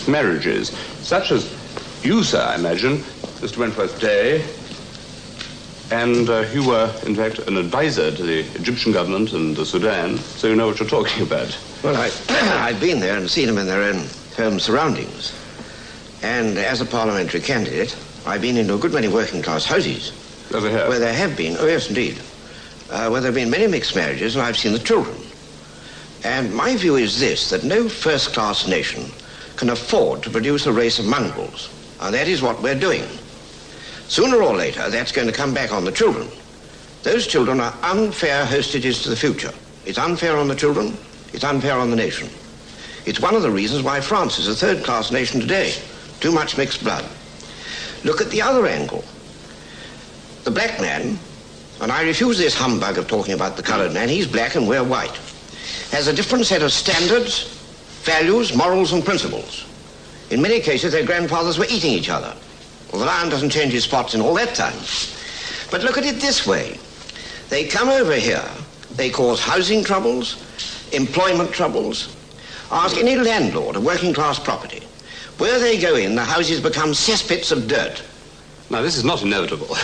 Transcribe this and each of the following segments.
mixed marriages, such as you, sir, I imagine, Mr. Wentworth Day, and you were, in fact, an advisor to the Egyptian government and the Sudan, so you know what you're talking about. Well, I've been there and seen them in their own home surroundings. And as a parliamentary candidate, I've been into a good many working-class houses. Over here? Where there have been, oh yes, indeed, where there have been many mixed marriages, and I've seen the children. And my view is this, that no first-class nation can afford to produce a race of mongrels. And that is what we're doing. Sooner or later, that's going to come back on the children. Those children are unfair hostages to the future. It's unfair on the children, it's unfair on the nation. It's one of the reasons why France is a third-class nation today. Too much mixed blood. Look at the other angle. The black man, and I refuse this humbug of talking about the colored man, he's black and we're white, has a different set of standards, values, morals, and principles. In many cases, their grandfathers were eating each other. Well, the lion doesn't change his spots in all that time. But look at it this way. They come over here, they cause housing troubles, employment troubles. Ask any landlord of working-class property. Where they go in, the houses become cesspits of dirt. Now, this is not inevitable.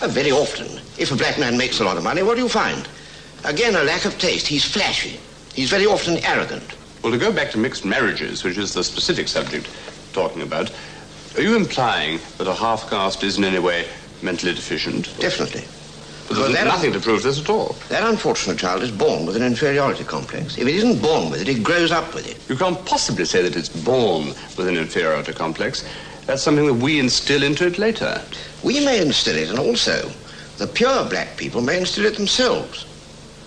Very often. If a black man makes a lot of money, what do you find? Again, a lack of taste. He's flashy. He's very often arrogant. Well, to go back to mixed marriages, which is the specific subject we're talking about, are you implying that a half-caste is in any way mentally deficient? Definitely. But there's nothing to prove this at all. That unfortunate child is born with an inferiority complex. If it isn't born with it, it grows up with it. You can't possibly say that it's born with an inferiority complex. That's something that we instill into it later. We may instill it, and also the pure black people may instill it themselves,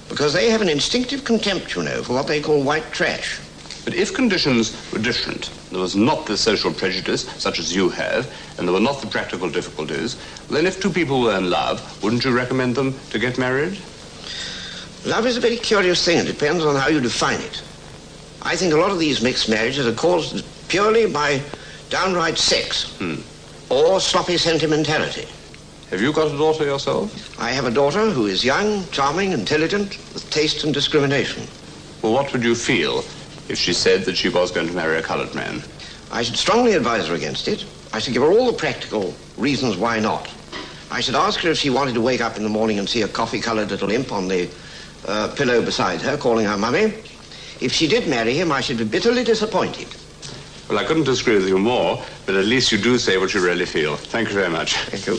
because they have an instinctive contempt, you know, for what they call white trash. But if conditions were different, there was not the social prejudice, such as you have, and there were not the practical difficulties, then if two people were in love, wouldn't you recommend them to get married? Love is a very curious thing. It depends on how you define it. I think a lot of these mixed marriages are caused purely by downright sex or sloppy sentimentality. Have you got a daughter yourself? I have a daughter who is young, charming, intelligent, with taste and discrimination. Well, what would you feel if she said that she was going to marry a colored man? I should strongly advise her against it. I should give her all the practical reasons why not. I should ask her if she wanted to wake up in the morning and see a coffee-colored little imp on the pillow beside her, calling her mummy. If she did marry him, I should be bitterly disappointed. Well, I couldn't disagree with you more, but at least you do say what you really feel. Thank you very much. Thank you.